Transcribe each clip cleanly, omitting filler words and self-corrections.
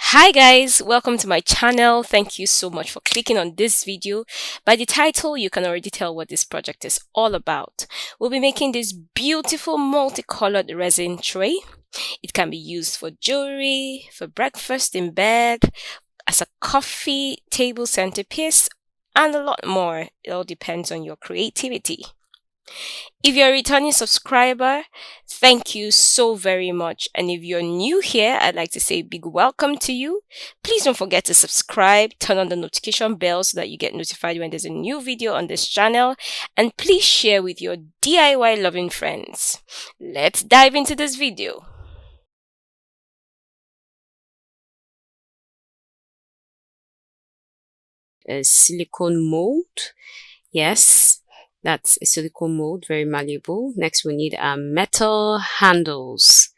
Hi guys, welcome to my channel. Thank you so much for clicking on this video. By the title, you can already tell what this project is all about. We'll be making this beautiful multicolored resin tray. It can be used for jewelry, for breakfast in bed, as a coffee table centerpiece, and a lot more. It all depends on your creativity. If you're a returning subscriber, thank you so very much. And if you're new here, I'd like to say a big welcome to you. Please don't forget to subscribe, turn on the notification bell so that you get notified when there's a new video on this channel. And please share with your DIY loving friends. Let's dive into this video. A silicone mold. Yes, that's a silicone mold, very malleable. Next, we need our metal handles.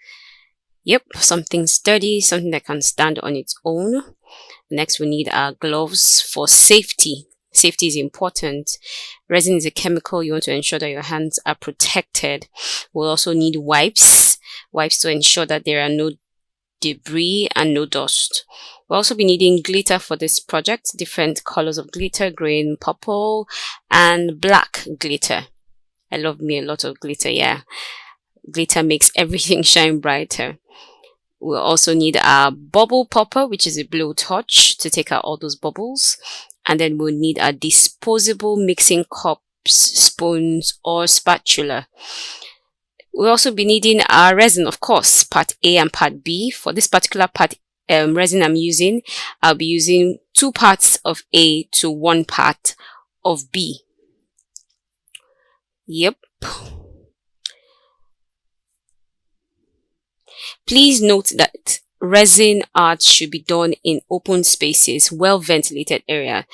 Yep, something sturdy, something that can stand on its own. Next, we need our gloves for safety. Safety is important. Resin is a chemical. You want to ensure that your hands are protected. We'll also need wipes to ensure that there are no debris and no dust. We'll also be needing glitter for this project, different colors of glitter, green, purple, and black glitter. I love me a lot of glitter, yeah. Glitter makes everything shine brighter. We'll also need our bubble popper, which is a blowtorch to take out all those bubbles. And then we'll need our disposable mixing cups, spoons, or spatula. We'll also be needing our resin, of course, part A and part B. For this particular part resin I'm using, I'll be using 2 parts of A to 1 part of B. Yep. Please note that resin art should be done in open spaces, well ventilated area.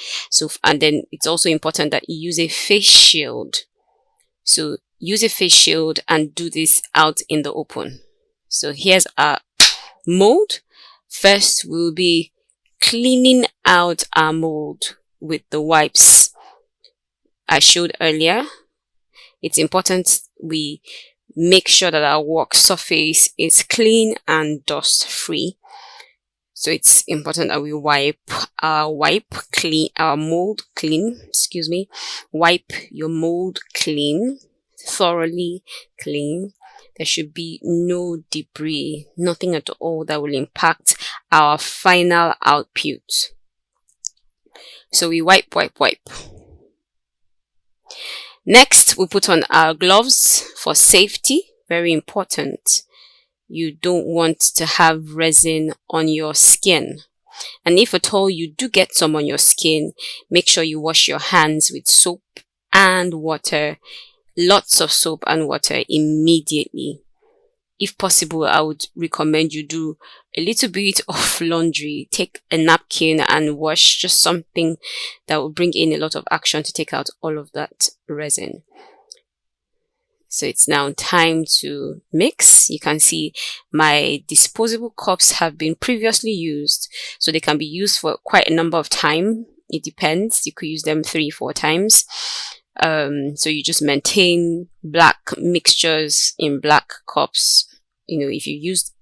And then it's also important that you use a face shield. So use a face shield and do this out in the open. So here's our mold. First, we'll be cleaning out our mold with the wipes I showed earlier. It's important we make sure that our work surface is clean and dust free. So it's important that we wipe our mold clean, Wipe your mold clean, thoroughly clean. There should be no debris, nothing at all that will impact our final output. So we wipe. Next, we put on our gloves for safety. Very important. You don't want to have resin on your skin. And if at all you do get some on your skin, make sure you wash your hands with soap and water. Lots of soap and water immediately. If possible, I would recommend you do a little bit of laundry. Take a napkin and wash, just something that will bring in a lot of action to take out all of that resin. So it's now time to mix. You can see my disposable cups have been previously used, so they can be used for quite a number of time. It depends. You could use them 3-4 times. So you just maintain black mixtures in black cups. You know, if you used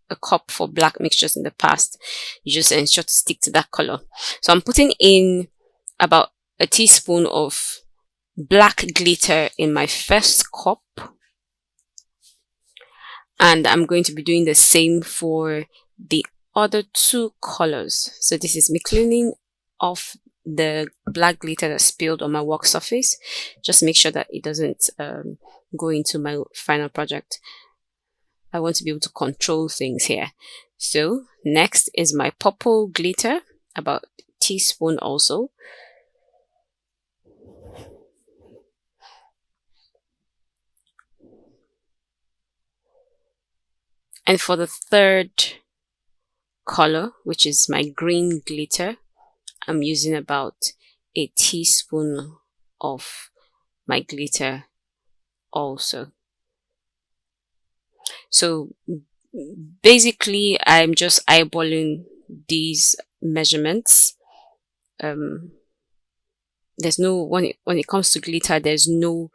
a cup for black mixtures in the past, you just ensure to stick to that color. So I'm putting in about a teaspoon of black glitter in my first cup. And I'm going to be doing the same for the other 2 colors. So this is me cleaning off the black glitter that spilled on my work surface. Just make sure that it doesn't go into my final project. I want to be able to control things here. So next is my purple glitter, about a teaspoon also. And for the third color, which is my green glitter, I'm using about a teaspoon of my glitter also. So basically, I'm just eyeballing these measurements. There's no, when it comes to glitter, there's no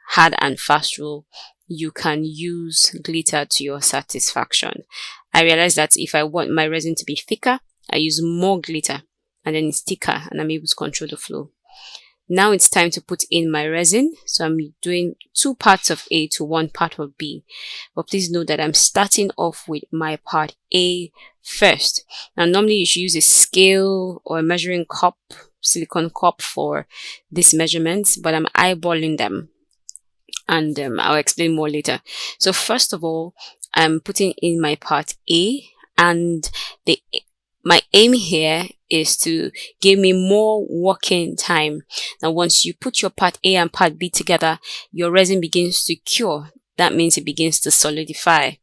hard and fast rule. You can use glitter to your satisfaction. I realized that if I want my resin to be thicker, I use more glitter, and then it's thicker and I'm able to control the flow. Now it's time to put in my resin. So I'm doing 2 parts of A to 1 part of B. But please note that I'm starting off with my part A first. Now normally you should use a scale or a measuring cup, silicone cup for these measurements, but I'm eyeballing them, and I'll explain more later. So first of all, I'm putting in my part A, and my aim here is to give me more working time. Now once you put your part A and part B together, your resin begins to cure. That means it begins to solidify.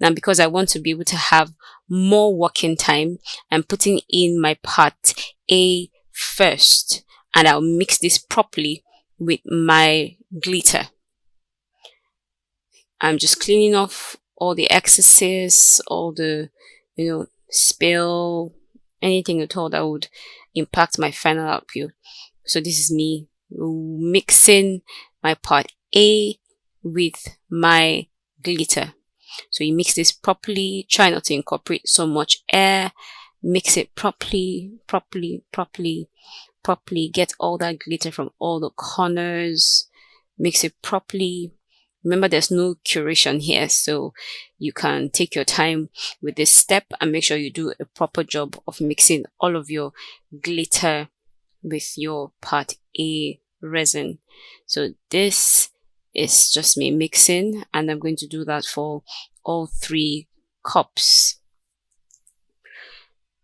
Now because I want to be able to have more working time, I'm putting in my part A first, and I'll mix this properly with my glitter. I'm just cleaning off all the excesses, all the, spill, anything at all that would impact my final output. So this is me mixing my part A with my glitter. So you mix this properly, try not to incorporate so much air, mix it properly, get all that glitter from all the corners, mix it properly. Remember, there's no curation here, so you can take your time with this step and make sure you do a proper job of mixing all of your glitter with your part A resin. So this is just me mixing, and I'm going to do that for all 3 cups.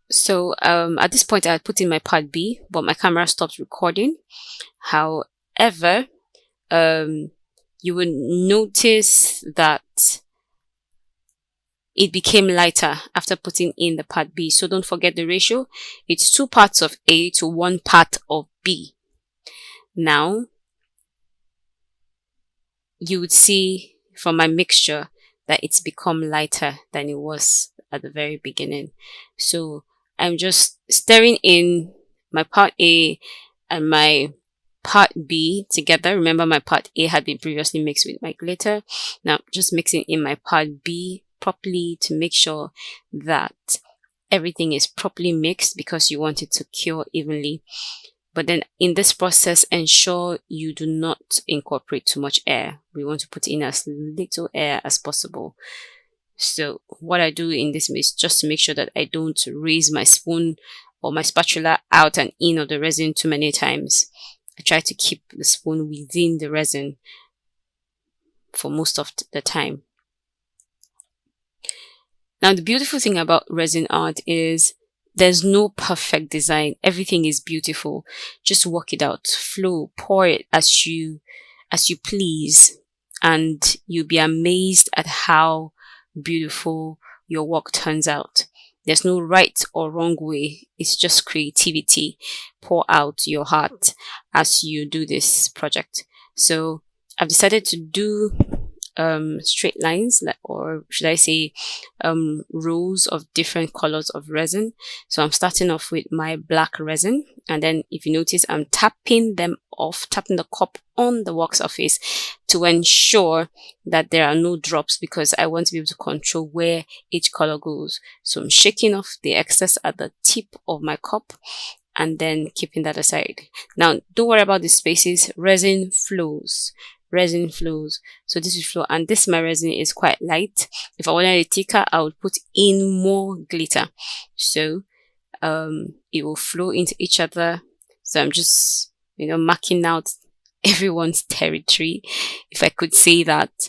So at this point I had put in my part B, but my camera stopped recording. However, you will notice that it became lighter after putting in the part B. So don't forget the ratio. It's 2 parts of A to 1 part of B. Now, you would see from my mixture that it's become lighter than it was at the very beginning. So I'm just stirring in my part A and my part B together. Remember, my part A had been previously mixed with my glitter. Now just mixing in my part B properly to make sure that everything is properly mixed, because you want it to cure evenly. But then in this process, ensure you do not incorporate too much air. We want to put in as little air as possible. So what I do in this is just to make sure that I don't raise my spoon or my spatula out and in of the resin too many times. I try to keep the spoon within the resin for most of the time. Now, the beautiful thing about resin art is there's no perfect design. Everything is beautiful. Just work it out. Flow, pour it as you please, and you'll be amazed at how beautiful your work turns out. There's no right or wrong way. It's just creativity. Pour out your heart as you do this project. So I've decided to do straight lines, or should I say rows of different colors of resin. So I'm starting off with my black resin, and then if you notice, I'm tapping them off, tapping the cup on the work surface to ensure that there are no drops, because I want to be able to control where each color goes. So I'm shaking off the excess at the tip of my cup and then keeping that aside. Now don't worry about the spaces. Resin flows. So this will flow, and this my resin is quite light. If I wanted it thicker, I would put in more glitter, so it will flow into each other. So I'm just marking out everyone's territory, if I could say that.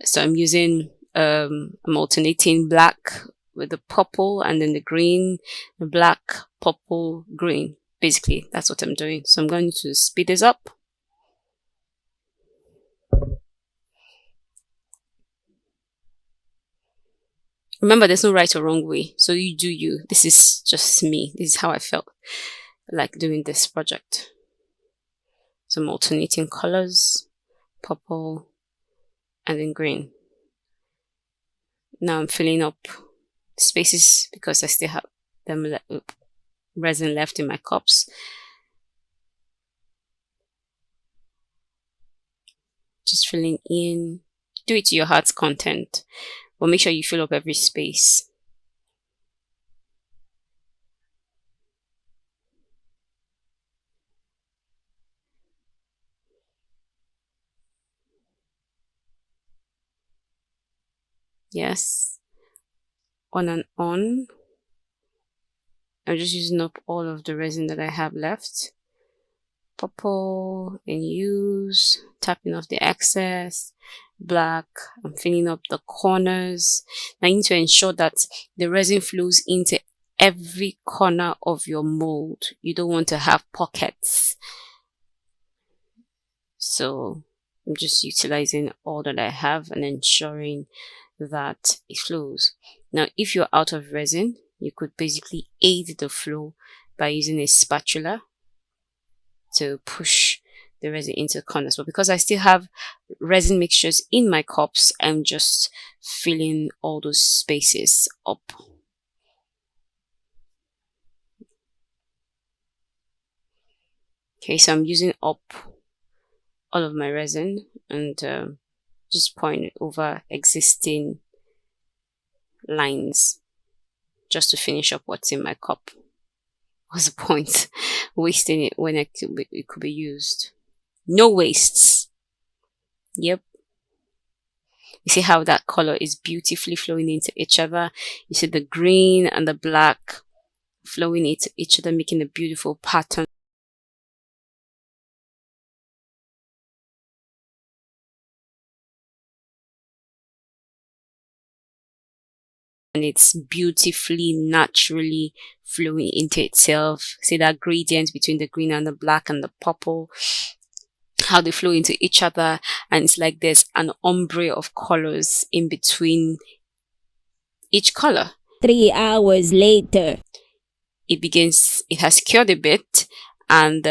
So I'm using I'm alternating black with the purple, and then the green, the black, purple, green. Basically that's what I'm doing. So I'm going to speed this up. Remember, there's no right or wrong way, so you do you. This is just me. This is how I felt like doing this project. So I'm alternating colors, purple and then green. Now I'm filling up spaces because I still have resin left in my cups. Just filling in. Do it to your heart's content, but make sure you fill up every space. Yes, on and on. I'm just using up all of the resin that I have left. Purple and use, tapping off the excess. Black, I'm filling up the corners. Now you need to ensure that the resin flows into every corner of your mold. You don't want to have pockets. So I'm just utilizing all that I have and ensuring that it flows. Now, if you're out of resin, you could basically aid the flow by using a spatula to push the resin into corners. But because I still have resin mixtures in my cups, I'm just filling all those spaces up. Okay, so I'm using up all of my resin and just pouring it over existing lines just to finish up what's in my cup. What's the point wasting it when it could be used? No wastes. Yep. You see how that color is beautifully flowing into each other. You see the green and the black flowing into each other, making a beautiful pattern. And it's beautifully, naturally flowing into itself. See that gradient between the green and the black and the purple, how they flow into each other, and it's like there's an ombre of colors in between each color. 3 hours later, it has cured a bit, and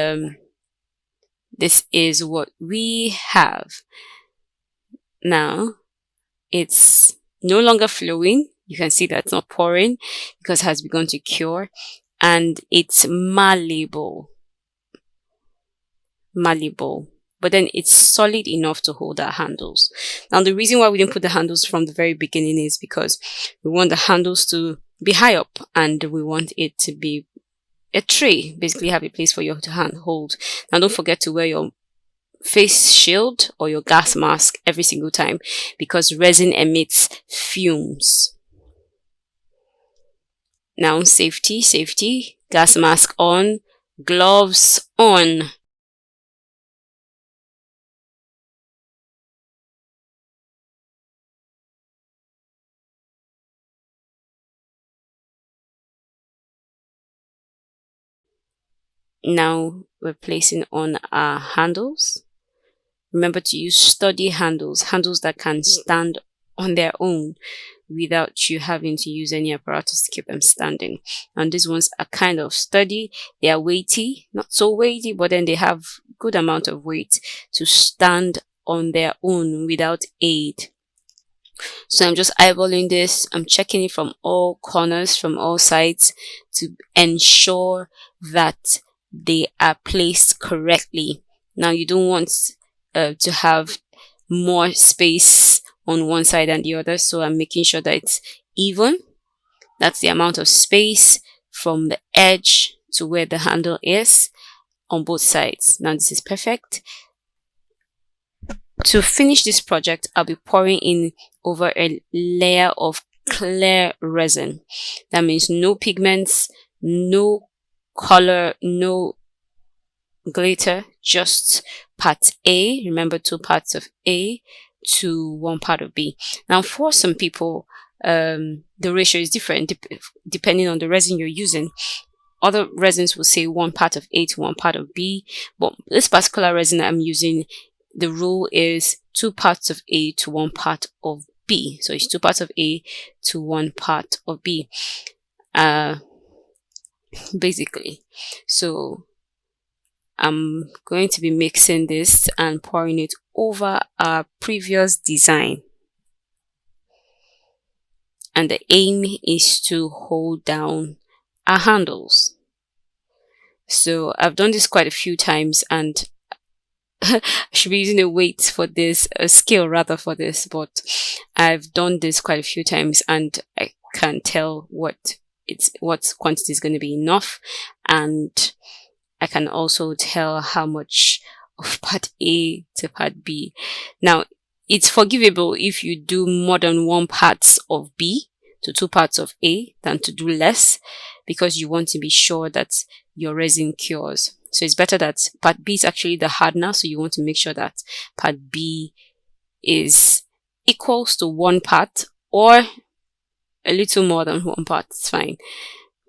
this is what we have. Now it's no longer flowing. You can see that it's not pouring because it has begun to cure, and it's malleable, but then it's solid enough to hold our handles. Now the reason why we didn't put the handles from the very beginning is because we want the handles to be high up, and we want it to be a tray, basically have a place for you to hand hold. Now don't forget to wear your face shield or your gas mask every single time, because resin emits fumes. Now safety, gas mask on, gloves on. Now we're placing on our handles. Remember to use sturdy handles that can stand on their own without you having to use any apparatus to keep them standing. And these ones are kind of sturdy. They are weighty, not so weighty, but then they have good amount of weight to stand on their own without aid. So I'm just eyeballing this. I'm checking it from all corners, from all sides, to ensure that they are placed correctly. Now you don't want to have more space on one side than the other, so I'm making sure that it's even. That's the amount of space from the edge to where the handle is on both sides. Now this is perfect. To finish this project, I'll be pouring in over a layer of clear resin. That means no pigments, no color, no glitter, just part A. Remember, 2 parts of A to 1 part of B. Now for some people, the ratio is different depending on the resin you're using. Other resins will say 1 part of A to 1 part of B, but this particular resin I'm using, the rule is 2 parts of A to 1 part of B. So it's 2 parts of A to 1 part of B, basically. So I'm going to be mixing this and pouring it over our previous design. And the aim is to hold down our handles. So I've done this quite a few times, and I should be using a scale rather for this, but I've done this quite a few times, and I can tell what quantity is going to be enough, and I can also tell how much of part A to part B. Now It's forgivable if you do more than 1 part of B to 2 parts of A than to do less, because you want to be sure that your resin cures. So it's better that part B is actually the hardener, so you want to make sure that part B is equals to 1 part or a little more than 1 part. It's fine.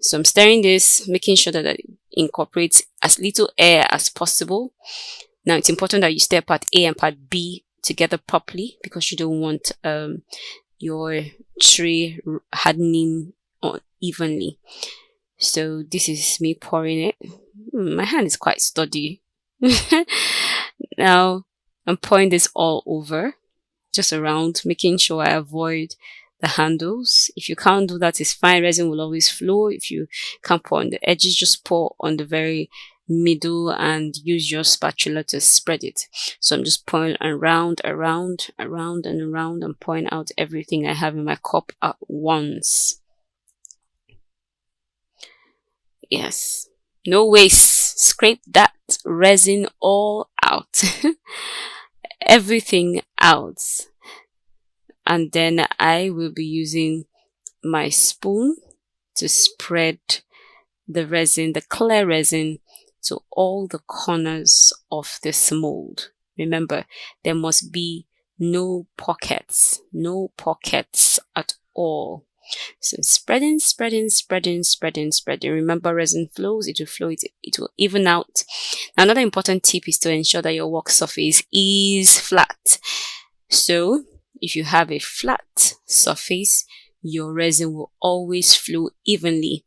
So I'm stirring this, making sure that it incorporates as little air as possible. Now it's important that you stir part A and part B together properly, because you don't want your tray hardening unevenly. So this is me pouring it. My hand is quite sturdy. Now I'm pouring this all over, just around, making sure I avoid the handles. If you can't do that, it's fine. Resin will always flow. If you can't pour on the edges, just pour on the very middle and use your spatula to spread it. So I'm just pouring around and around and pouring out everything I have in my cup at once. Yes, no waste. Scrape that resin all out. Everything out. And then I will be using my spoon to spread the resin, the clear resin, to all the corners of this mold. Remember, there must be no pockets at all. So spreading. Remember, resin flows, it will flow, it will even out. Now, another important tip is to ensure that your work surface is flat. So if you have a flat surface, your resin will always flow evenly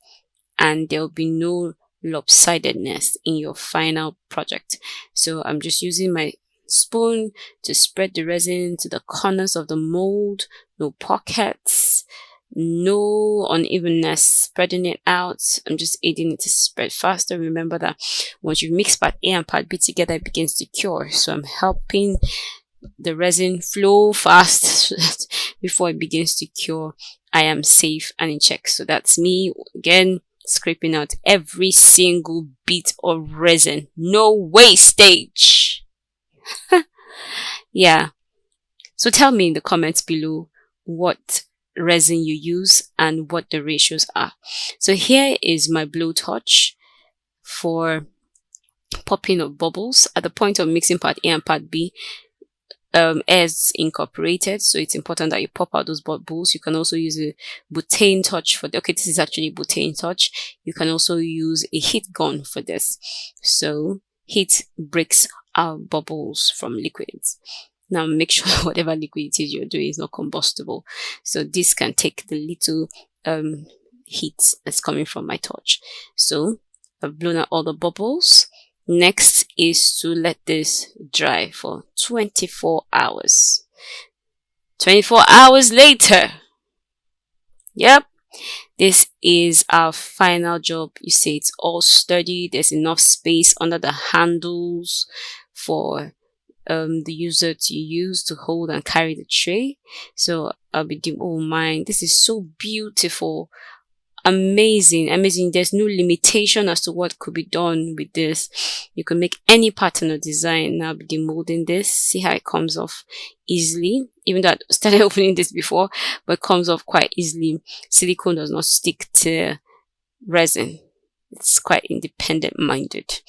and there will be no lopsidedness in your final project. So I'm just using my spoon to spread the resin to the corners of the mold. No pockets, no unevenness, spreading it out. I'm just aiding it to spread faster. Remember that once you mix part A and part B together, it begins to cure. So I'm helping the resin flow fast before it begins to cure. I am safe and in check. So that's me again, scraping out every single bit of resin. No wastage. Yeah. So tell me in the comments below what resin you use and what the ratios are. So here is my blowtorch for popping of bubbles. At the point of mixing part A and part B, air is incorporated, so it's important that you pop out those bubbles. You can also use a butane torch for okay, this is actually a butane torch. You can also use a heat gun for this. So heat breaks out bubbles from liquids. Now make sure whatever liquid it is you're doing is not combustible. So this can take the little heat that's coming from my torch. So I've blown out all the bubbles. Next is to let this dry for 24 hours. 24 hours later. Yep. This is our final job. You see it's all sturdy. There's enough space under the handles for the user to use to hold and carry the tray. So I'll be doing, oh my, this is so beautiful. Amazing. There's no limitation as to what could be done with this. You can make any pattern or design. Now I'll be demolding this. See how it comes off easily. Even though I started opening this before, but it comes off quite easily. Silicone does not stick to resin. It's quite independent minded.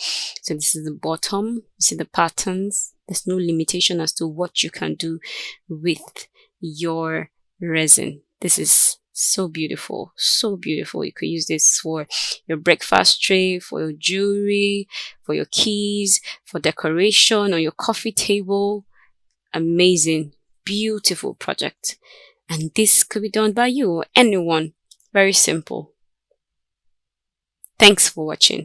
So this is the bottom. You see the patterns. There's no limitation as to what you can do with your resin. This is so beautiful, so beautiful. You could use this for your breakfast tray, for your jewelry, for your keys, for decoration on your coffee table. Amazing, beautiful project. And this could be done by you or anyone. Very simple. Thanks for watching.